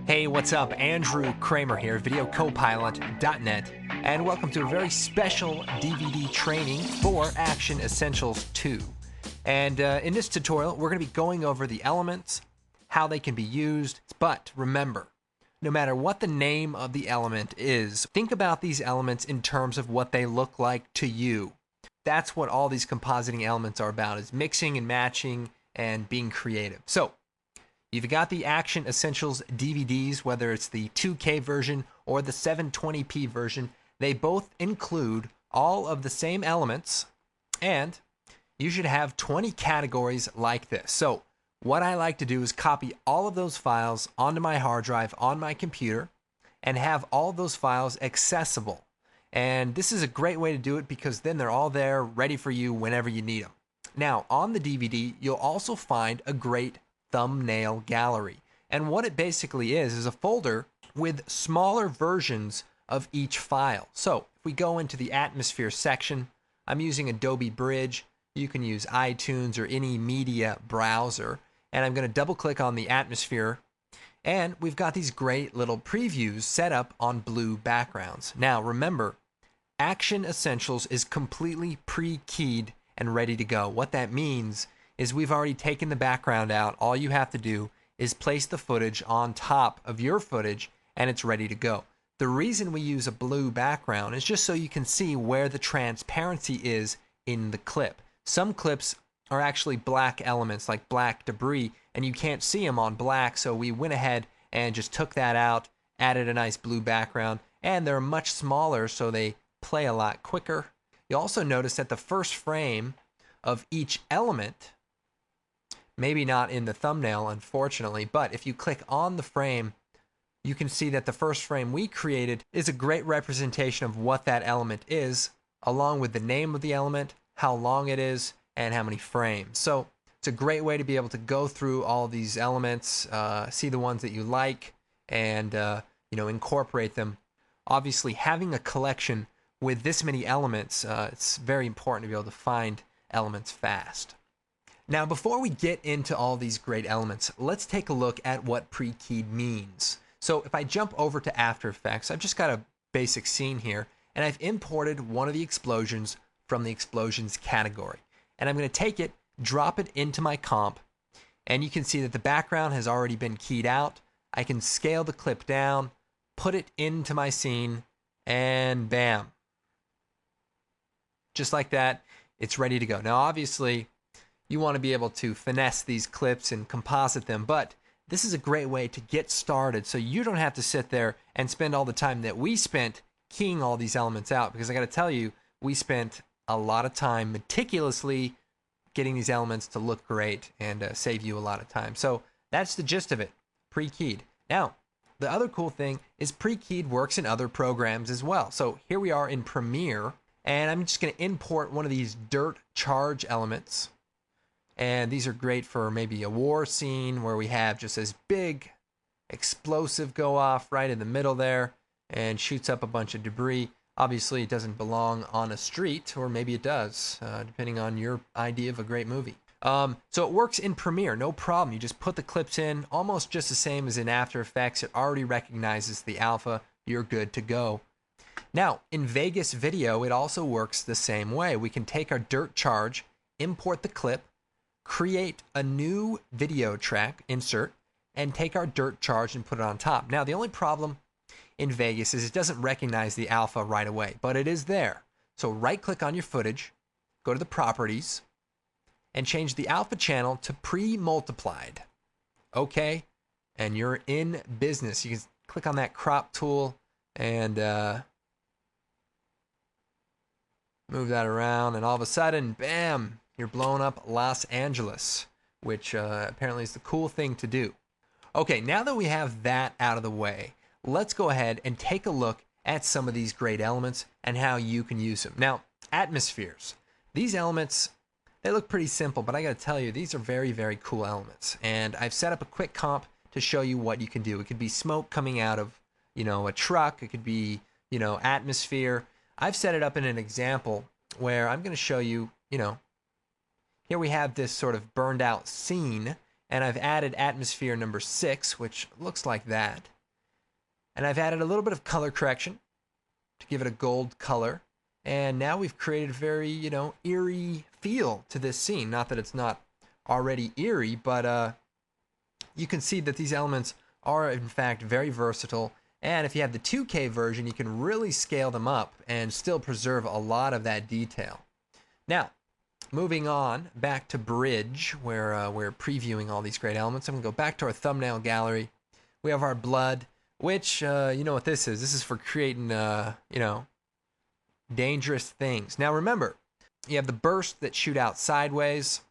Hey, what's up? Andrew Kramer here, videocopilot.net, and welcome to a very special DVD training for Action Essentials 2. And in this tutorial, we're going to be going over the elements, how they can be used, but remember, no matter what the name of the element is, think about these elements in terms of what they look like to you. That's what all these compositing elements are about, is mixing and matching and being creative. So, you've got the Action Essentials DVDs, whether it's the 2K version or the 720p version. They both include all of the same elements, and you should have 20 categories like this. So what I like to do is copy all of those files onto my hard drive on my computer and have all those files accessible. And this is a great way to do it because then they're all there ready for you whenever you need them. Now, on the DVD, you'll also find a great thumbnail gallery. And what it basically is a folder with smaller versions of each file. So if we go into the atmosphere section, I'm using Adobe Bridge. You can use iTunes or any media browser. And I'm going to double click on the atmosphere. And we've got these great little previews set up on blue backgrounds. Now remember, Action Essentials is completely pre-keyed and ready to go. What that means is we've already taken the background out. All you have to do is place the footage on top of your footage and it's ready to go. The reason we use a blue background is just so you can see where the transparency is in the clip. Some clips are actually black elements, like black debris, and you can't see them on black, so we went ahead and just took that out, added a nice blue background, and they're much smaller, so they play a lot quicker. You'll also notice that the first frame of each element, maybe not in the thumbnail, unfortunately, but if you click on the frame, you can see that the first frame we created is a great representation of what that element is, along with the name of the element, how long it is, and how many frames. So it's a great way to be able to go through all these elements, see the ones that you like, and incorporate them. Obviously, having a collection with this many elements, it's very important to be able to find elements fast. Now, before we get into all these great elements, let's take a look at what pre-keyed means. So if I jump over to After Effects, I've just got a basic scene here, and I've imported one of the explosions from the explosions category. And I'm going to take it, drop it into my comp, and you can see that the background has already been keyed out. I can scale the clip down, put it into my scene, and bam. Just like that, it's ready to go. Now, obviously, you want to be able to finesse these clips and composite them, but this is a great way to get started so you don't have to sit there and spend all the time that we spent keying all these elements out, because I got to tell you, we spent a lot of time meticulously getting these elements to look great and save you a lot of time. So that's the gist of it, pre-keyed. Now, the other cool thing is pre-keyed works in other programs as well. So here we are in Premiere, and I'm just going to import one of these dirt charge elements. And these are great for maybe a war scene where we have just this big explosive go off right in the middle there and shoots up a bunch of debris. Obviously, it doesn't belong on a street, or maybe it does, depending on your idea of a great movie. So it works in Premiere, no problem. You just put the clips in, almost just the same as in After Effects. It already recognizes the alpha. You're good to go. Now, in Vegas Video, it also works the same way. We can take our dirt charge, import the clip, create a new video track, insert, and take our dirt charge and put it on top. Now, the only problem in Vegas is it doesn't recognize the alpha right away, but it is there. So right-click on your footage, go to the properties, and change the alpha channel to pre-multiplied. Okay, and you're in business. You can click on that crop tool and move that around, and all of a sudden, bam, you're blowing up Los Angeles, which apparently is the cool thing to do. Okay, now that we have that out of the way, let's go ahead and take a look at some of these great elements and how you can use them. Now, atmospheres. These elements, they look pretty simple, but I got to tell you, these are very, very cool elements. And I've set up a quick comp to show you what you can do. It could be smoke coming out of, a truck. It could be, atmosphere. I've set it up in an example where I'm going to show you, here we have this sort of burned out scene, and I've added atmosphere number 6, which looks like that. And I've added a little bit of color correction to give it a gold color. And now we've created a very, eerie feel to this scene. Not that it's not already eerie, but you can see that these elements are, in fact, very versatile. And if you have the 2K version, you can really scale them up and still preserve a lot of that detail. Now, moving on back to Bridge, where we're previewing all these great elements. I'm going to go back to our thumbnail gallery. We have our blood, which, you know what this is. This is for creating, dangerous things. Now, remember, you have the bursts that shoot out sideways.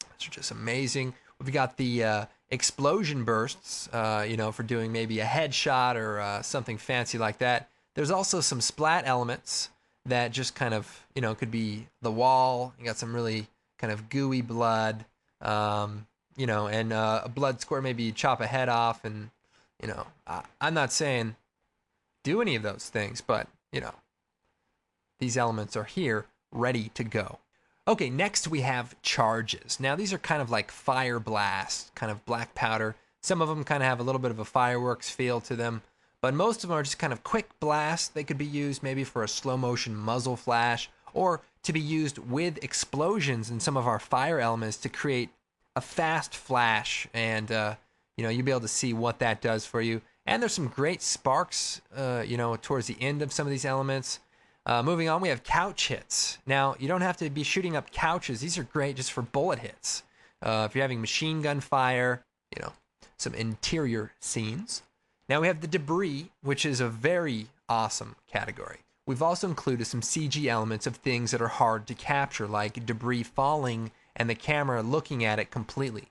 Those are just amazing. We've got the explosion bursts, for doing maybe a headshot or something fancy like that. There's also some splat elements that just kind of, could be the wall. You got some really kind of gooey blood, and a blood squirt, maybe you chop a head off and, I'm not saying do any of those things, but, these elements are here ready to go. Okay, next we have charges. Now these are kind of like fire blast, kind of black powder. Some of them kind of have a little bit of a fireworks feel to them, but most of them are just kind of quick blasts. They could be used maybe for a slow motion muzzle flash, or to be used with explosions in some of our fire elements to create a fast flash, and you'll be able to see what that does for you. And there's some great sparks, towards the end of some of these elements. Moving on, we have couch hits. Now, you don't have to be shooting up couches. These are great just for bullet hits. If you're having machine gun fire, some interior scenes. Now we have the debris, which is a very awesome category. We've also included some CG elements of things that are hard to capture, like debris falling and the camera looking at it completely.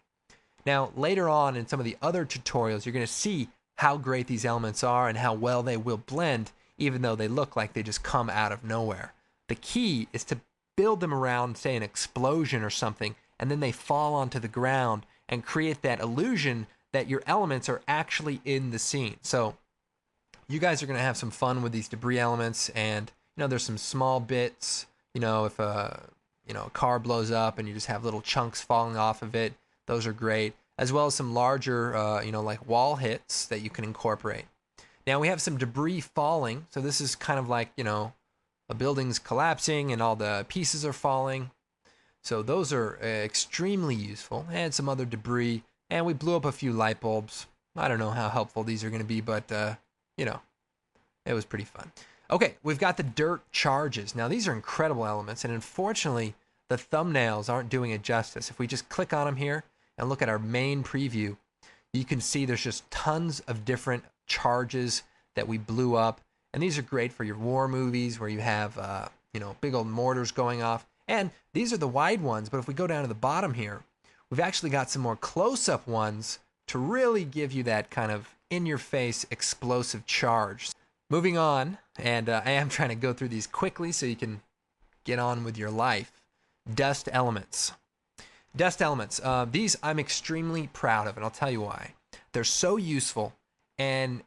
Now, later on in some of the other tutorials, you're going to see how great these elements are and how well they will blend, even though they look like they just come out of nowhere. The key is to build them around, say, an explosion or something, and then they fall onto the ground and create that illusion that your elements are actually in the scene. So you guys are going to have some fun with these debris elements, and there's some small bits, if a car blows up and you just have little chunks falling off of it, those are great, as well as some larger, like wall hits that you can incorporate. Now we have some debris falling, so this is kind of like, a building's collapsing and all the pieces are falling. So those are extremely useful, and some other debris, and we blew up a few light bulbs. I don't know how helpful these are going to be, but, it was pretty fun. Okay, we've got the dirt charges. Now these are incredible elements, and unfortunately, the thumbnails aren't doing it justice. If we just click on them here and look at our main preview, you can see there's just tons of different charges that we blew up, and these are great for your war movies where you have big old mortars going off. And these are the wide ones, but if we go down to the bottom here, we've actually got some more close-up ones to really give you that kind of in-your-face explosive charge. Moving on, and I am trying to go through these quickly so you can get on with your life. Dust elements. Dust elements. These I'm extremely proud of, and I'll tell you why. They're so useful, and,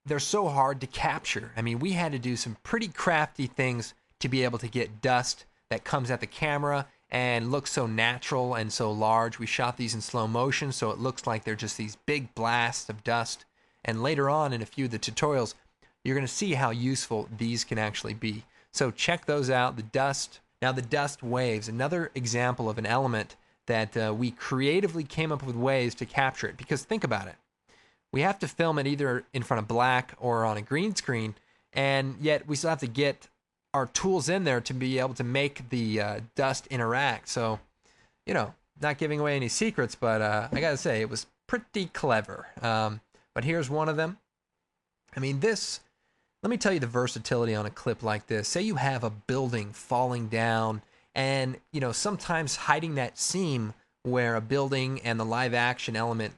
they're so hard to capture. I mean, we had to do some pretty crafty things to be able to get dust that comes at the camera and looks so natural and so large. We shot these in slow motion, so it looks like they're just these big blasts of dust. And later on in a few of the tutorials, you're going to see how useful these can actually be. So check those out, the dust. Now the dust waves, another example of an element that we creatively came up with ways to capture it. Because think about it. We have to film it either in front of black or on a green screen, and yet we still have to get our tools in there to be able to make the dust interact. So, not giving away any secrets, but I gotta say, it was pretty clever. But here's one of them. I mean, let me tell you the versatility on a clip like this. Say you have a building falling down, and, sometimes hiding that seam where a building and the live action element,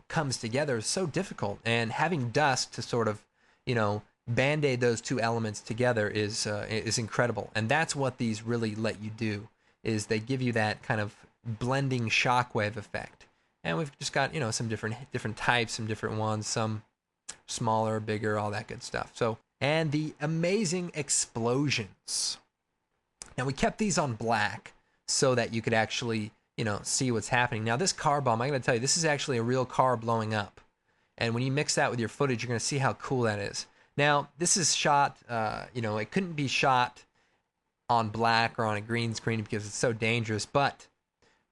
comes together is so difficult. And having dust to sort of, band-aid those two elements together is incredible. And that's what these really let you do, is they give you that kind of blending shockwave effect. And we've just got, some different types, some different ones, some smaller, bigger, all that good stuff. So, and the amazing explosions. Now we kept these on black so that you could actually, see what's happening. Now this car bomb, I'm going to tell you, this is actually a real car blowing up. And when you mix that with your footage, you're going to see how cool that is. Now, this is shot, it couldn't be shot on black or on a green screen because it's so dangerous, but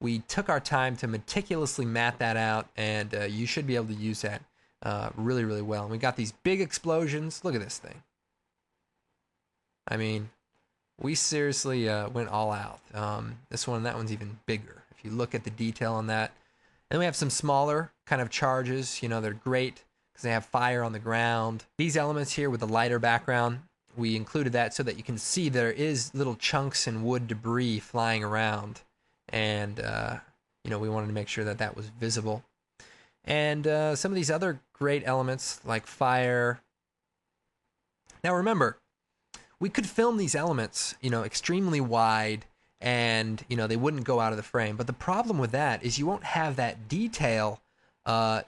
we took our time to meticulously map that out, and you should be able to use that really, really well. And we got these big explosions. Look at this thing. I mean, we seriously went all out. This one, that one's even bigger. If you look at the detail on that. And we have some smaller kind of charges. They're great because they have fire on the ground. These elements here with the lighter background, we included that so that you can see there is little chunks and wood debris flying around. And, we wanted to make sure that that was visible. And some of these other great elements like fire. Now remember, we could film these elements, extremely wide, and, they wouldn't go out of the frame. But the problem with that is you won't have that detail, that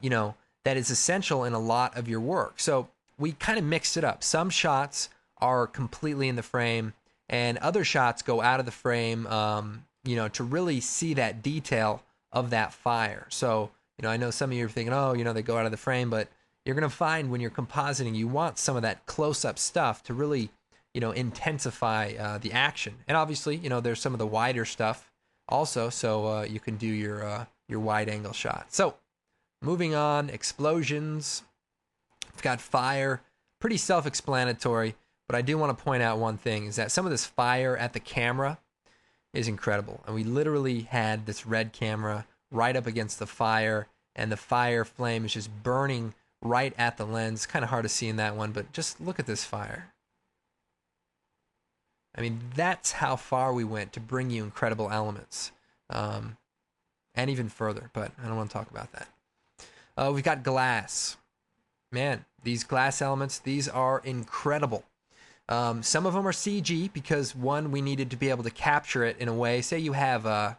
is essential in a lot of your work. So we kind of mixed it up. Some shots are completely in the frame, and other shots go out of the frame, to really see that detail of that fire. So, I know some of you are thinking, they go out of the frame, but you're going to find when you're compositing, you want some of that close-up stuff to really, intensify the action. And obviously, there's some of the wider stuff also, so you can do your wide-angle shot. So, moving on, explosions. We've got fire, pretty self-explanatory, but I do want to point out one thing, is that some of this fire at the camera is incredible. And we literally had this red camera right up against the fire, and the fire flame is just burning right at the lens. Kind of hard to see in that one, but just look at this fire. I mean, that's how far we went to bring you incredible elements, and even further, but I don't want to talk about that. We've got glass. Man, these glass elements, these are incredible. Some of them are CG because, one, we needed to be able to capture it in a way. Say you have a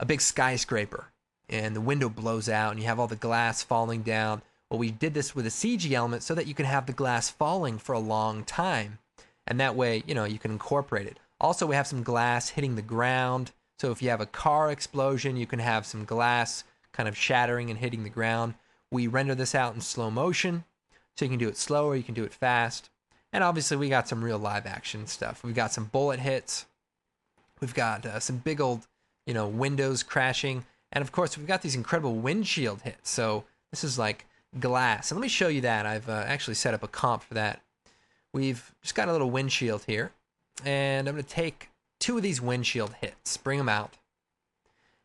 big skyscraper and the window blows out and you have all the glass falling down. Well, we did this with a CG element so that you can have the glass falling for a long time. And that way, you can incorporate it. Also, we have some glass hitting the ground. So if you have a car explosion, you can have some glass kind of shattering and hitting the ground. We render this out in slow motion. So you can do it slower, you can do it fast. And obviously, we got some real live action stuff. We've got some bullet hits. We've got some big old, windows crashing. And of course, we've got these incredible windshield hits. So this is like glass. And let me show you that. I've actually set up a comp for that. We've just got a little windshield here. And I'm going to take 2 of these windshield hits, bring them out.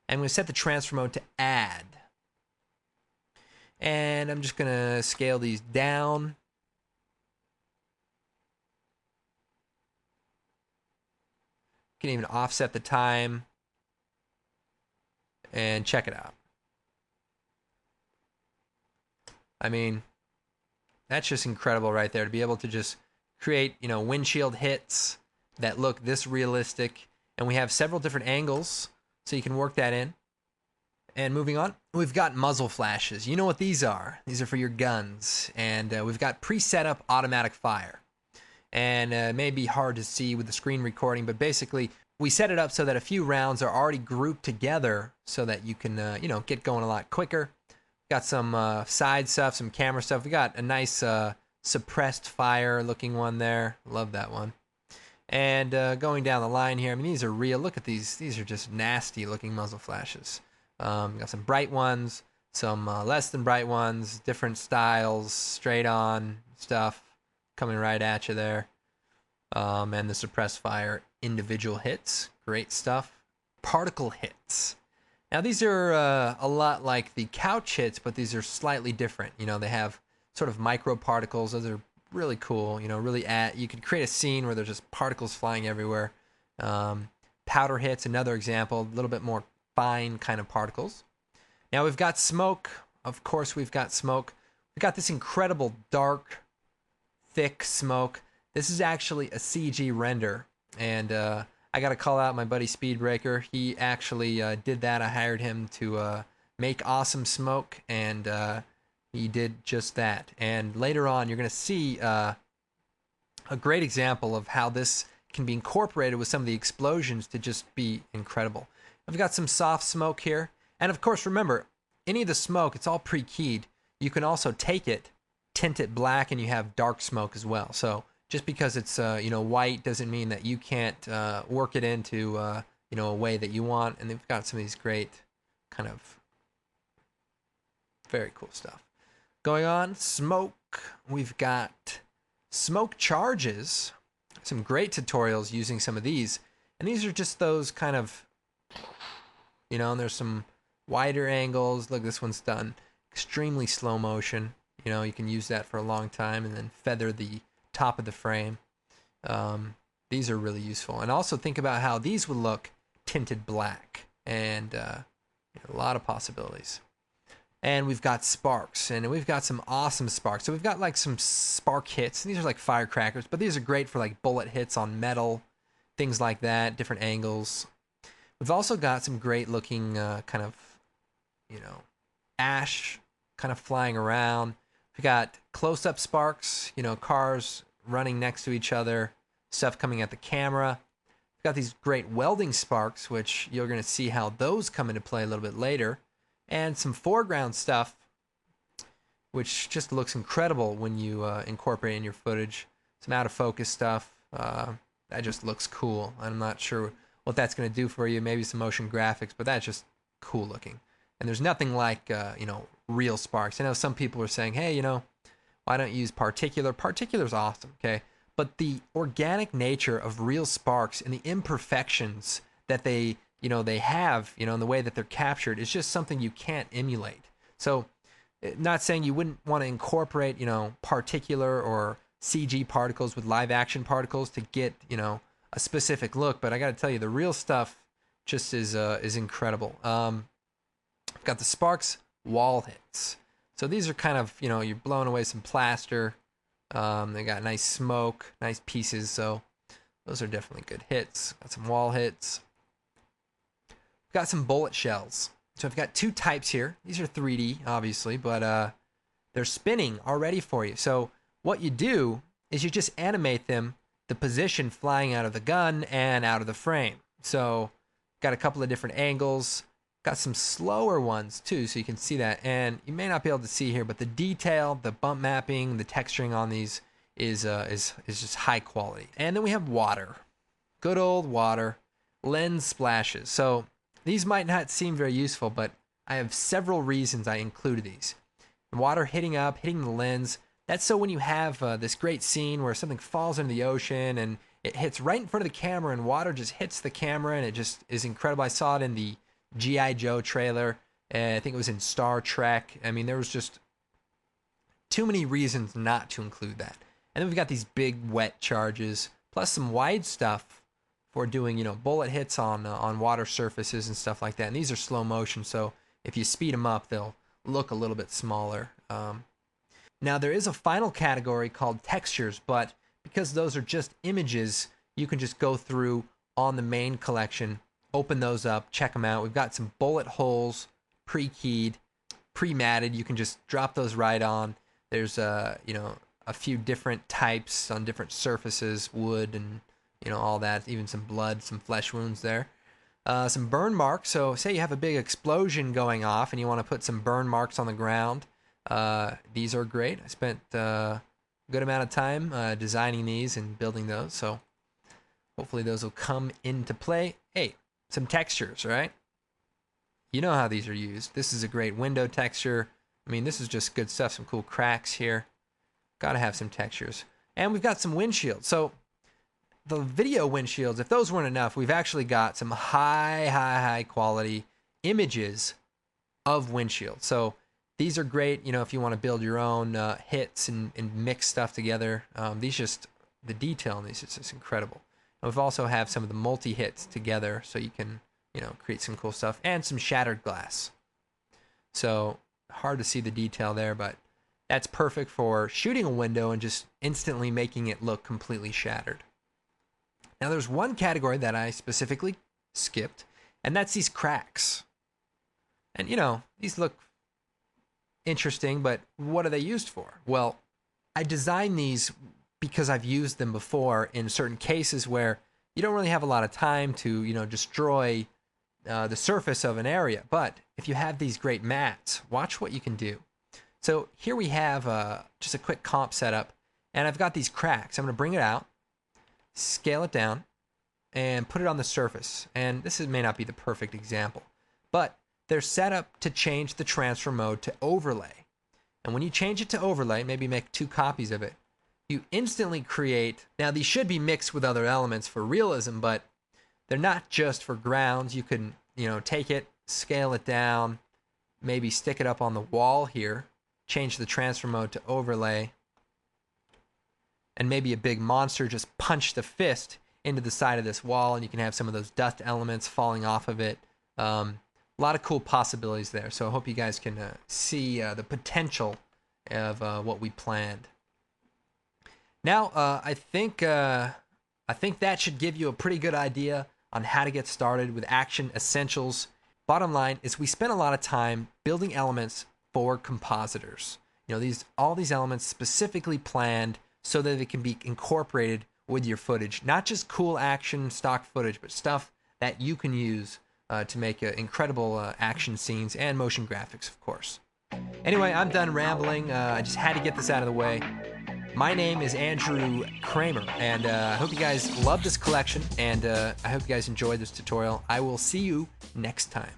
And I'm going to set the transfer mode to add. And I'm just going to scale these down. You can even offset the time. And check it out. I mean, that's just incredible right there to be able to just create, windshield hits that look this realistic. And we have several different angles, so you can work that in. And moving on, we've got muzzle flashes. You know what these are. These are for your guns. And we've got pre-set up automatic fire. And it may be hard to see with the screen recording, but basically we set it up so that a few rounds are already grouped together so that you can, get going a lot quicker. Got some side stuff, some camera stuff. We got a nice suppressed fire looking one there. Love that one. And going down the line here, I mean, these are real. Look at these. These are just nasty looking muzzle flashes. Got some bright ones, some less than bright ones, different styles, straight on stuff coming right at you there. And the suppressed fire individual hits. Great stuff. Particle hits. Now, these are a lot like the couch hits, but these are slightly different. They have sort of microparticles. Those are really cool. You could create a scene where there's just particles flying everywhere. Powder hits, another example, a little bit more fine kind of particles. Now, we've got smoke. Of course, we've got smoke. We've got this incredible dark, thick smoke. This is actually a CG render, and I got to call out my buddy Speedbreaker. He actually did that. I hired him to make awesome smoke, and he did just that. And later on, you're going to see a great example of how this can be incorporated with some of the explosions to just be incredible. I've got some soft smoke here. And of course, remember, any of the smoke, it's all pre-keyed. you can also take it, tint it black, and you have dark smoke as well. So just because it's white doesn't mean that you can't work it into a way that you want. And they've got some of these great kind of very cool stuff going on. Smoke. We've got smoke charges. Some great tutorials using some of these. And these are just those kind of, and there's some wider angles. Look, this one's done extremely slow motion. You can use that for a long time and then feather the top of the frame. These are really useful. And also think about how these would look tinted black. And a lot of possibilities. And we've got sparks, and we've got some awesome sparks. So we've got like some spark hits. These are like firecrackers, but these are great for like bullet hits on metal, things like that, different angles. We've also got some great looking kind of, ash kind of flying around. We've got close-up sparks, cars running next to each other, stuff coming at the camera. We've got these great welding sparks, which you're going to see how those come into play a little bit later. And some foreground stuff, which just looks incredible when you incorporate in your footage. Some out of focus stuff. That just looks cool. I'm not sure what that's going to do for you. Maybe some motion graphics, but that's just cool looking. And there's nothing like, real sparks. I know some people are saying, hey, why don't you use particular? Particular's awesome, okay? But the organic nature of real sparks and the imperfections that they have, in the way that they're captured is just something you can't emulate. So not saying you wouldn't want to incorporate, particular or CG particles with live action particles to get, a specific look, but I got to tell you, the real stuff just is incredible. I've got the sparks wall hits. So these are kind of, you're blowing away some plaster. They got nice smoke, nice pieces. So those are definitely good hits. Got some wall hits. Got some bullet shells. So I've got two types here. These are 3D, obviously, but they're spinning already for you. So what you do is you just animate them, the position flying out of the gun and out of the frame. So got a couple of different angles. Got some slower ones too, so you can see that. And you may not be able to see here, but the detail, the bump mapping, the texturing on these is just high quality. And then we have water. Good old water. Lens splashes. So these might not seem very useful, but I have several reasons I included these. Water hitting the lens. That's so when you have this great scene where something falls into the ocean and it hits right in front of the camera and water just hits the camera and it just is incredible. I saw it in the G.I. Joe trailer. I think it was in Star Trek. I mean, there was just too many reasons not to include that. And then we've got these big wet charges, plus some wide stuff for doing, bullet hits on water surfaces and stuff like that. And these are slow motion, so if you speed them up, they'll look a little bit smaller. Now, there is a final category called textures, but because those are just images, you can just go through on the main collection, open those up, check them out. We've got some bullet holes, pre-keyed, pre-matted. You can just drop those right on. There's a few different types on different surfaces, wood and all that, even some blood, some flesh wounds there. Some burn marks. So say you have a big explosion going off and you want to put some burn marks on the ground. These are great. I spent a good amount of time designing these and building those. So hopefully those will come into play. Hey, some textures, right? You know how these are used. This is a great window texture. I mean, this is just good stuff. Some cool cracks here. Got to have some textures. And we've got some windshields. So the video windshields, if those weren't enough, we've actually got some high quality images of windshields. So these are great, if you want to build your own hits and mix stuff together. The detail in these is just incredible. And we've also have some of the multi-hits together so you can, create some cool stuff. And some shattered glass. So hard to see the detail there, but that's perfect for shooting a window and just instantly making it look completely shattered. Now there's one category that I specifically skipped, and that's these cracks. And these look interesting, but what are they used for? Well, I designed these because I've used them before in certain cases where you don't really have a lot of time to, destroy the surface of an area. But if you have these great mats, watch what you can do. So here we have just a quick comp setup, and I've got these cracks. I'm going to bring it out, scale it down, and put it on the surface. And this may not be the perfect example, but they're set up to change the transfer mode to overlay. And when you change it to overlay, maybe make 2 copies of it, you instantly create, now these should be mixed with other elements for realism, but they're not just for grounds. You can, take it, scale it down, maybe stick it up on the wall here, change the transfer mode to overlay, and maybe a big monster just punch the fist into the side of this wall, and you can have some of those dust elements falling off of it. A lot of cool possibilities there. So I hope you guys can see the potential of what we planned. Now, I think that should give you a pretty good idea on how to get started with Action Essentials. Bottom line is we spent a lot of time building elements for compositors. All these elements specifically planned so that they can be incorporated with your footage. Not just cool action stock footage, but stuff that you can use to make incredible action scenes and motion graphics, of course. Anyway, I'm done rambling. I just had to get this out of the way. My name is Andrew Kramer, and I hope you guys love this collection, and I hope you guys enjoyed this tutorial. I will see you next time.